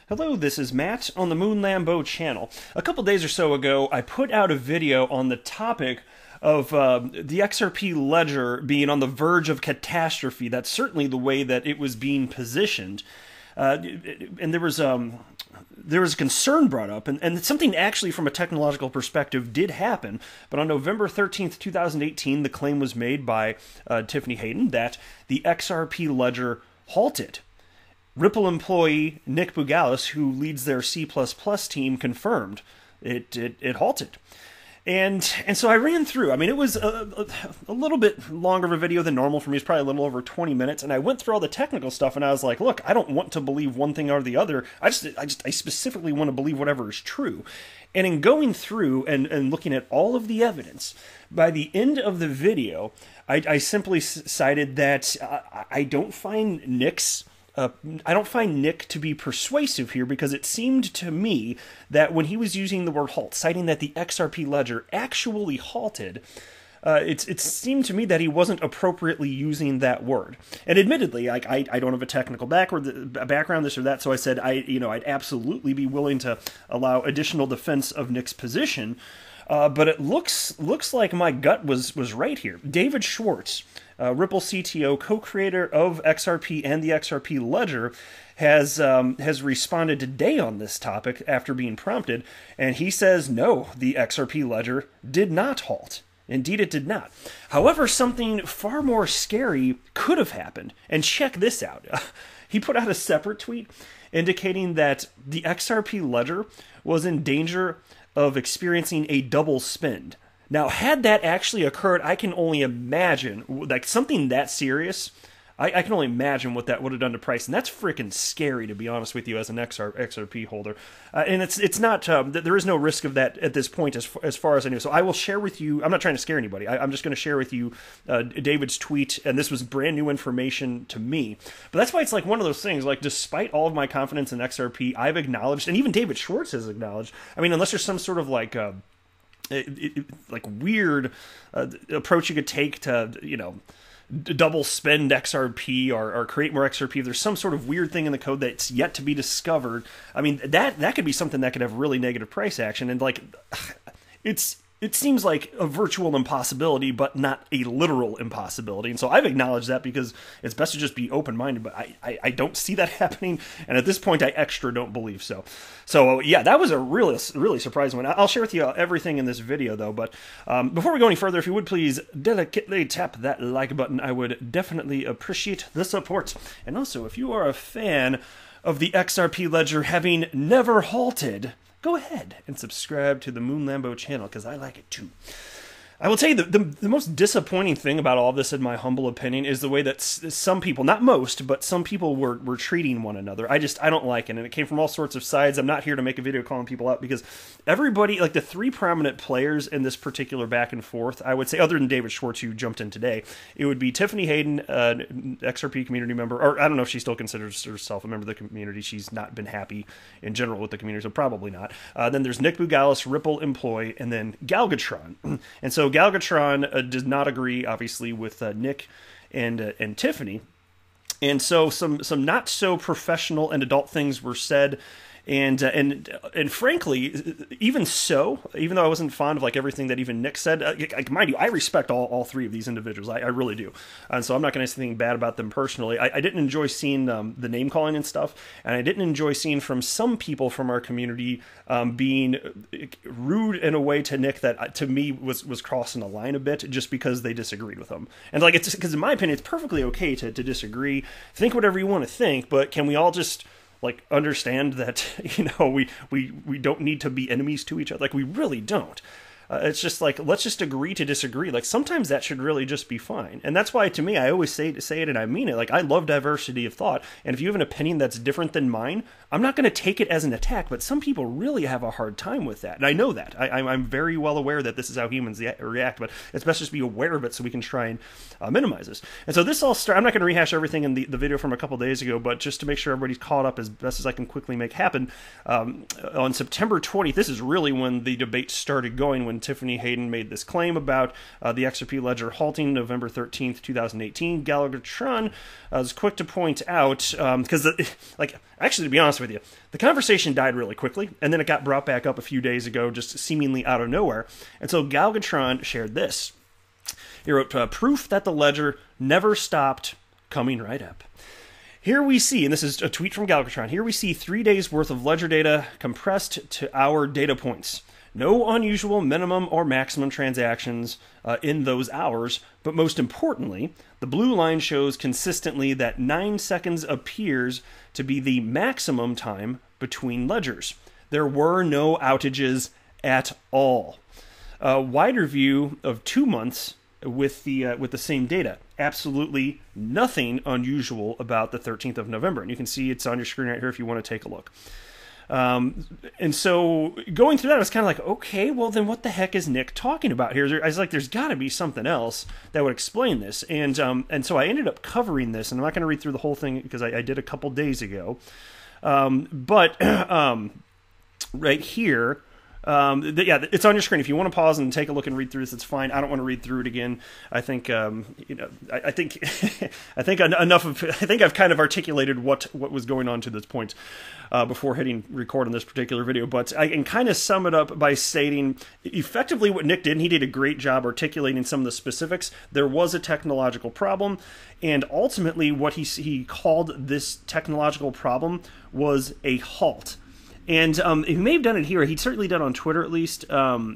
Hello, this is Matt on the Moon Lambo channel. A couple days or so ago, I put out a video on the topic of the XRP ledger being on the verge of catastrophe. That's certainly the way that it was being positioned. And there was a concern brought up, and something actually from a technological perspective did happen. But on November 13th, 2018, the claim was made by Tiffany Hayden that the XRP ledger halted. Ripple employee Nick Bugalis, who leads their C++ team, confirmed it halted. And so I ran through. I mean, it was a little bit longer of a video than normal for me. It's probably a little over 20 minutes. And I went through all the technical stuff, and I was like, look, I don't want to believe one thing or the other. I specifically want to believe whatever is true. And in going through and looking at all of the evidence, by the end of the video, I simply cited that I don't find Nick to be persuasive here, because it seemed to me that when he was using the word halt, citing that the XRP ledger actually halted, it seemed to me that he wasn't appropriately using that word. And admittedly, I don't have a technical background, this or that, so I said I'd absolutely be willing to allow additional defense of Nick's position. But it looks like my gut was right here. David Schwartz, Ripple CTO, co-creator of XRP and the XRP ledger, has responded today on this topic after being prompted, and he says no, the XRP ledger did not halt. Indeed, it did not. However, something far more scary could have happened, and check this out. He put out a separate tweet indicating that the XRP ledger was in danger of experiencing a double spend. Now, had that actually occurred, I can only imagine, like something that serious, I can only imagine what that would have done to price, and that's freaking scary, to be honest with you, as an XRP holder. And it's not, there is no risk of that at this point, as far as I know. So I will share with you, I'm not trying to scare anybody, I'm just going to share with you David's tweet, and this was brand new information to me. But that's why it's like one of those things, like despite all of my confidence in XRP, I've acknowledged, and even David Schwartz has acknowledged, I mean, unless there's some sort of like weird approach you could take to, double spend XRP or create more XRP. If there's some sort of weird thing in the code that's yet to be discovered, I mean, that could be something that could have really negative price action. And like, it seems like a virtual impossibility, but not a literal impossibility. And so I've acknowledged that, because it's best to just be open-minded, but I don't see that happening. And at this point, I extra don't believe so. So yeah, that was a really surprising one. I'll share with you everything in this video, though. But before we go any further, if you would please delicately tap that like button, I would definitely appreciate the support. And also, if you are a fan of the XRP ledger having never halted, go ahead and subscribe to the Moon Lambo channel, because I like it too. I will tell you, the most disappointing thing about all this, in my humble opinion, is the way that some people, not most, but some people were treating one another. I don't like it, and it came from all sorts of sides. I'm not here to make a video calling people out, because everybody, like the three prominent players in this particular back and forth, I would say, other than David Schwartz, who jumped in today, it would be Tiffany Hayden, XRP community member, or I don't know if she still considers herself a member of the community. She's not been happy in general with the community, so probably not. Then there's Nick Bugalis, Ripple employee, and then Galgatron. And so Galgatron does not agree, obviously, with Nick and Tiffany, and so some not so professional and adult things were said, and frankly, even though I wasn't fond of like everything that even Nick said, mind you, I respect all three of these individuals, I really do, and so I'm not going to say anything bad about them personally. I didn't enjoy seeing the name calling and stuff, and I didn't enjoy seeing from some people from our community being rude in a way to Nick that to me was crossing a line a bit, just because they disagreed with him. And like, it's because in my opinion, it's perfectly okay to disagree, think whatever you want to think, but can we all just like understand that, we don't need to be enemies to each other? Like, we really don't. It's just like, let's just agree to disagree. Like, sometimes that should really just be fine. And that's why, to me, I always say it and I mean it. Like, I love diversity of thought. And if you have an opinion that's different than mine, I'm not going to take it as an attack, but some people really have a hard time with that. And I know that. I'm very well aware that this is how humans react, but it's best just be aware of it so we can try and minimize this. And so this all started, I'm not going to rehash everything in the video from a couple days ago, but just to make sure everybody's caught up as best as I can quickly make happen, on September 20th, this is really when the debate started going, when when Tiffany Hayden made this claim about the XRP ledger halting November 13th, 2018. Gallagher-Tron was quick to point out, because, actually, to be honest with you, the conversation died really quickly, and then it got brought back up a few days ago, just seemingly out of nowhere. And so Gallagher-Tron shared this. He wrote, proof that the ledger never stopped coming right up. Here we see, and this is a tweet from Gallagher-Tron, here we see 3 days worth of ledger data compressed to hour data points. No unusual minimum or maximum transactions in those hours, but most importantly, the blue line shows consistently that 9 seconds appears to be the maximum time between ledgers. There were no outages at all. A wider view of 2 months with the same data. Absolutely nothing unusual about the 13th of November. And you can see it's on your screen right here if you want to take a look. And so going through that, I was kind of like, okay, well then what the heck is Nick talking about here? I was like, there's got to be something else that would explain this. And so I ended up covering this, and I'm not going to read through the whole thing because I did a couple days ago. But right here, yeah, it's on your screen. If you want to pause and take a look and read through this, it's fine. I don't want to read through it again. I think, I think, I think enough of. I think I've kind of articulated what was going on to this point before hitting record on this particular video. But I can kind of sum it up by stating effectively what Nick did. And he did a great job articulating some of the specifics. There was a technological problem, and ultimately, what he called this technological problem was a halt. And he may have done it here. He'd certainly done it on Twitter, at least.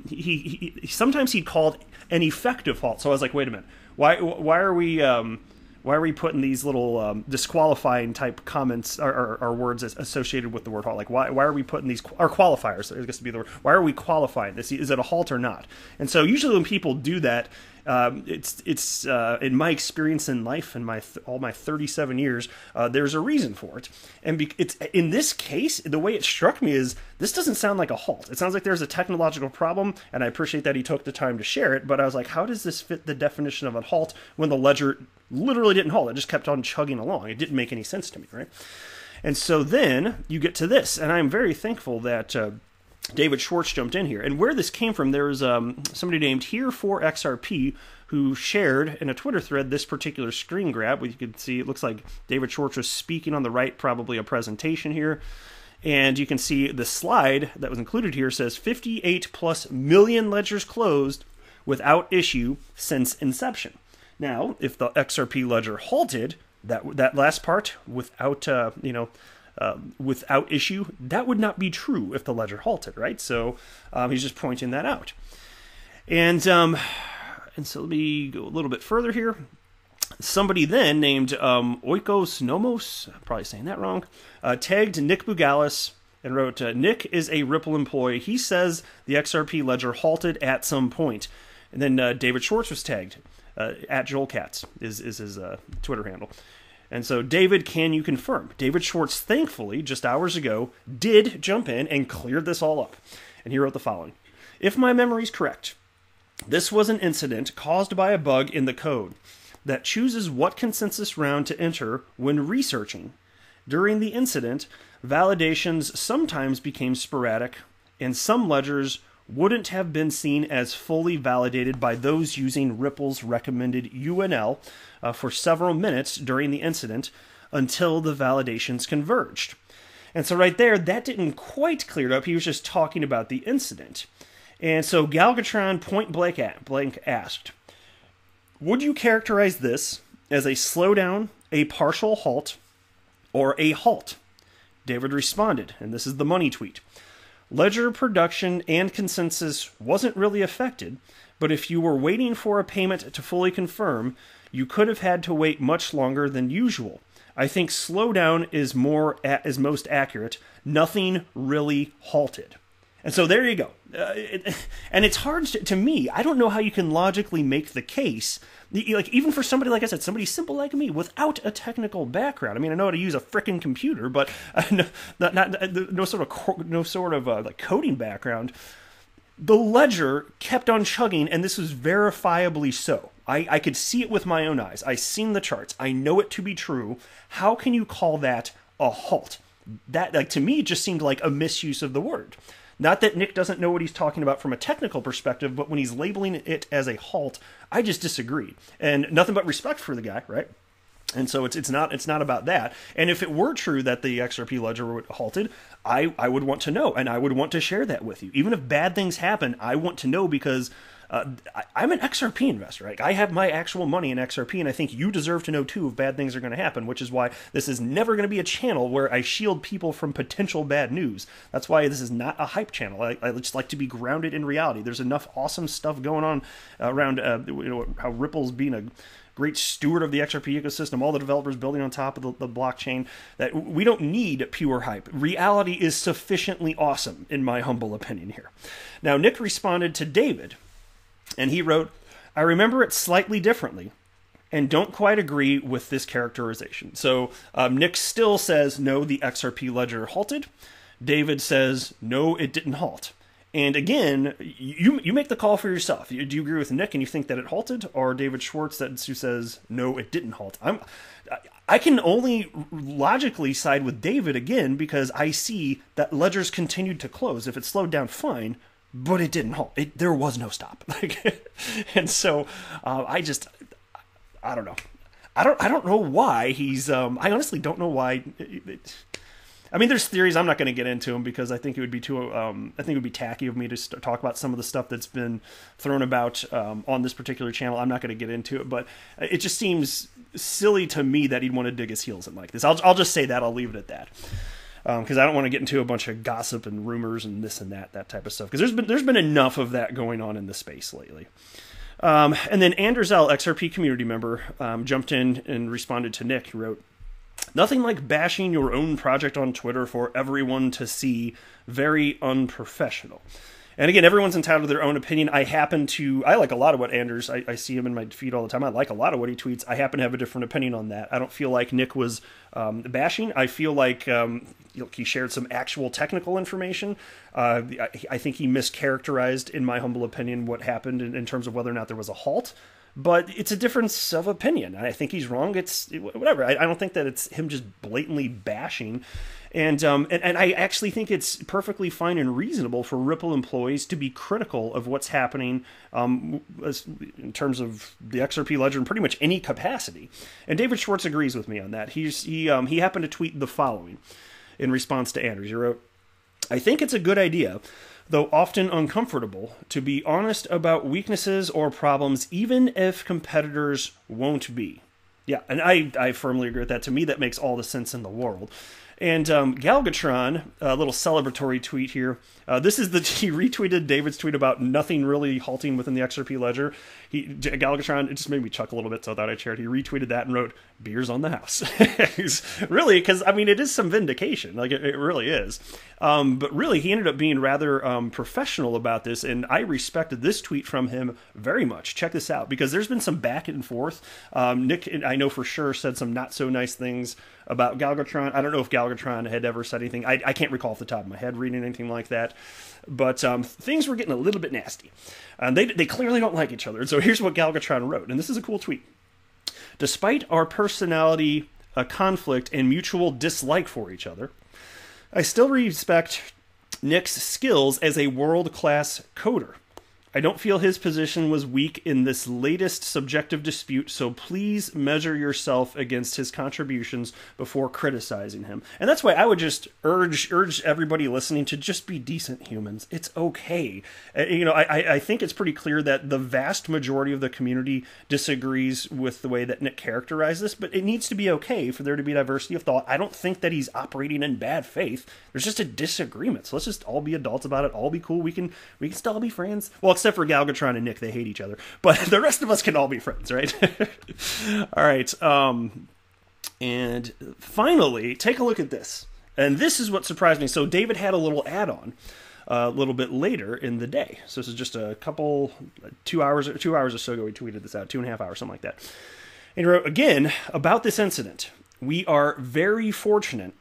He sometimes he'd called an effective halt. So I was like, wait a minute, why are we putting these little disqualifying type comments or words associated with the word halt? Like why are we putting these or qualifiers? I guess to be the word. Why are we qualifying this? Is it a halt or not? And so usually when people do that, it's in my experience in life and all my 37 years, there's a reason for it. And it's in this case, the way it struck me is this doesn't sound like a halt. It sounds like there's a technological problem, and I appreciate that he took the time to share it. But I was like, how does this fit the definition of a halt when the ledger literally didn't halt? It just kept on chugging along. It didn't make any sense to me, right? And so then you get to this, and I'm very thankful that David Schwartz jumped in here. And where this came from, there was somebody named Here for XRP who shared in a Twitter thread this particular screen grab. You can see it looks like David Schwartz was speaking on the right, probably a presentation here. And you can see the slide that was included here says 58+ million ledgers closed without issue since inception. Now, if the XRP ledger halted, that last part without without issue, that would not be true if the ledger halted, right? So he's just pointing that out. And so let me go a little bit further here. Somebody then named Oikos Nomos, I'm probably saying that wrong, tagged Nick Bougalis and wrote, Nick is a Ripple employee. He says the XRP ledger halted at some point. And then David Schwartz was tagged. At Joel Katz is his Twitter handle. And so, David, can you confirm? David Schwartz, thankfully, just hours ago, did jump in and cleared this all up. And he wrote the following. If my memory's correct, this was an incident caused by a bug in the code that chooses what consensus round to enter when researching. During the incident, validations sometimes became sporadic, and some ledgers wouldn't have been seen as fully validated by those using Ripple's recommended UNL for several minutes during the incident until the validations converged. And so right there, that didn't quite clear it up. He was just talking about the incident. And so Galgatron point blank asked, would you characterize this as a slowdown, a partial halt, or a halt? David responded, and this is the money tweet. Ledger production and consensus wasn't really affected, but if you were waiting for a payment to fully confirm, you could have had to wait much longer than usual. I think slowdown is most accurate. Nothing really halted. And so there you go. And it's hard to me. I don't know how you can logically make the case, like even for somebody, like I said, somebody simple like me without a technical background. I mean, I know how to use a frickin' computer, but no sort of like coding background. The ledger kept on chugging, and this was verifiably so. I could see it with my own eyes. I seen the charts. I know it to be true. How can you call that a halt? That, like, to me, just seemed like a misuse of the word. Not that Nick doesn't know what he's talking about from a technical perspective, but when he's labeling it as a halt, I just disagree. And nothing but respect for the guy, right? And so it's not about that. And if it were true that the XRP ledger halted, I would want to know, and I would want to share that with you. Even if bad things happen, I want to know, because I'm an XRP investor. Right? I have my actual money in XRP, and I think you deserve to know too if bad things are going to happen, which is why this is never going to be a channel where I shield people from potential bad news. That's why this is not a hype channel. I just like to be grounded in reality. There's enough awesome stuff going on around how Ripple's being a great steward of the XRP ecosystem, all the developers building on top of the blockchain, that we don't need pure hype. Reality is sufficiently awesome, in my humble opinion here. Now, Nick responded to David, and he wrote, I remember it slightly differently and don't quite agree with this characterization. So Nick still says, no, the XRP ledger halted. David says, no, it didn't halt. And again, you make the call for yourself. Do you agree with Nick and you think that it halted, or David Schwartz who says, no, it didn't halt? I can only logically side with David again, because I see that ledgers continued to close. If it slowed down, fine, but it didn't halt. There was no stop. And so I don't know. I don't know why he's. I honestly don't know why. I mean, there's theories. I'm not going to get into them because I think it would be too. I think it would be tacky of me to talk about some of the stuff that's been thrown about on this particular channel. I'm not going to get into it, but it just seems silly to me that he'd want to dig his heels in like this. I'll just say that. I'll leave it at that, because I don't want to get into a bunch of gossip and rumors and this and that type of stuff. Because there's been enough of that going on in the space lately. And then Anders L, XRP community member, jumped in and responded to Nick. He wrote, nothing like bashing your own project on Twitter for everyone to see. Very unprofessional. And again, everyone's entitled to their own opinion. I like a lot of what Anders, I see him in my feed all the time. I like a lot of what he tweets. I happen to have a different opinion on that. I don't feel like Nick was bashing. I feel like he shared some actual technical information. I think he mischaracterized, in my humble opinion, what happened in terms of whether or not there was a halt. But it's a difference of opinion. I think he's wrong. It's whatever. I don't think that it's him just blatantly bashing. And I actually think it's perfectly fine and reasonable for Ripple employees to be critical of what's happening in terms of the XRP ledger in pretty much any capacity. And David Schwartz agrees with me on that. He happened to tweet the following in response to Anders. He wrote, I think it's a good idea, though often uncomfortable, to be honest about weaknesses or problems, even if competitors won't be. Yeah, and I firmly agree with that. To me, that makes all the sense in the world. And Galgatron, a little celebratory tweet here. He retweeted David's tweet about nothing really halting within the XRP ledger. Galgatron, it just made me chuckle a little bit, so I thought I'd share it. He retweeted that and wrote, beers on the house. Really, because, I mean, it is some vindication. Like, it really is. But really, he ended up being rather professional about this, and I respected this tweet from him very much. Check this out, because there's been some back and forth. Nick, I know for sure, said some not-so-nice things about Galgatron. I don't know if Galgatron had ever said anything. I can't recall off the top of my head reading anything like that. But things were getting a little bit nasty. They clearly don't like each other. And so here's what Galgatron wrote, and this is a cool tweet. Despite our personality conflict and mutual dislike for each other, I still respect Nick's skills as a world-class coder. I don't feel his position was weak in this latest subjective dispute, so please measure yourself against his contributions before criticizing him. And that's why I would just urge everybody listening to just be decent humans. It's okay. I think it's pretty clear that the vast majority of the community disagrees with the way that Nick characterized this, but it needs to be okay for there to be diversity of thought. I don't think that he's operating in bad faith. There's just a disagreement. So let's just all be adults about it, all be cool. We can still be friends. Well, except for Galgatron and Nick, they hate each other. But the rest of us can all be friends, right? All right. And finally, take a look at this. And this is what surprised me. So David had a little add-on a little bit later in the day. So this is just a couple, 2 hours or so ago he tweeted this out, 2.5 hours, something like that. And he wrote, again, about this incident, we are very fortunate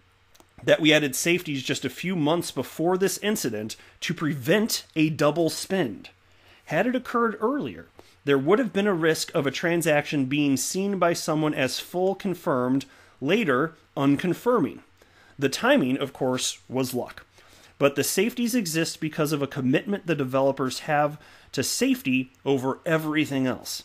that we added safeties just a few months before this incident to prevent a double spend. Had it occurred earlier, there would have been a risk of a transaction being seen by someone as full confirmed, later unconfirming. The timing, of course, was luck. but the safeties exist because of a commitment the developers have to safety over everything else.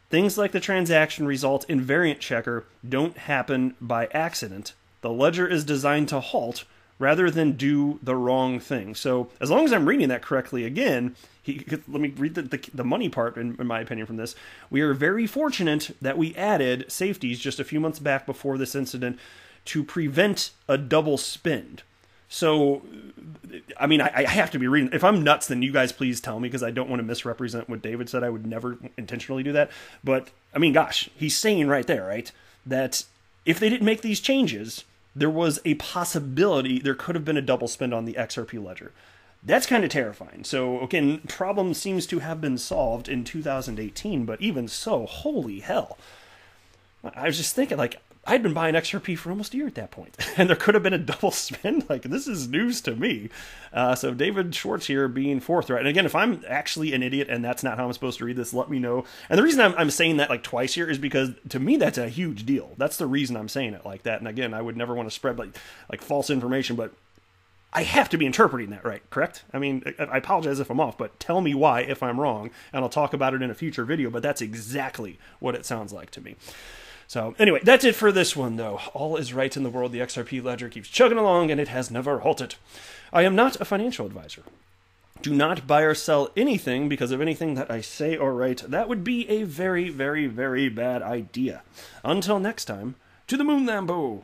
Things like the transaction result invariant checker don't happen by accident. The ledger is designed to halt rather than do the wrong thing. So as long as I'm reading that correctly again, let me read the money part, in my opinion, from this. We are very fortunate that we added safeties just a few months back before this incident to prevent a double spend. So, I mean, I have to be reading. If I'm nuts, then you guys please tell me, because I don't want to misrepresent what David said. I would never intentionally do that. But, I mean, gosh, he's saying right there, right, that if they didn't make these changes, there was a possibility there could have been a double spend on the XRP ledger. That's kind of terrifying. So, again, problem seems to have been solved in 2018, but even so, holy hell. I was just thinking, like, I'd been buying XRP for almost a year at that point, and there could have been a double spend. Like, this is news to me. So David Schwartz here being forthright. And again, if I'm actually an idiot and that's not how I'm supposed to read this, let me know. And the reason I'm saying that like twice here is because to me that's a huge deal. That's the reason I'm saying it like that. And again, I would never want to spread like false information, but I have to be interpreting that right, correct? I mean, I apologize if I'm off, but tell me why if I'm wrong, and I'll talk about it in a future video, but that's exactly what it sounds like to me. So anyway, that's it for this one, though. All is right in the world. The XRP ledger keeps chugging along, and it has never halted. I am not a financial advisor. Do not buy or sell anything because of anything that I say or write. That would be a very, very, very bad idea. Until next time, to the moon, Lambo!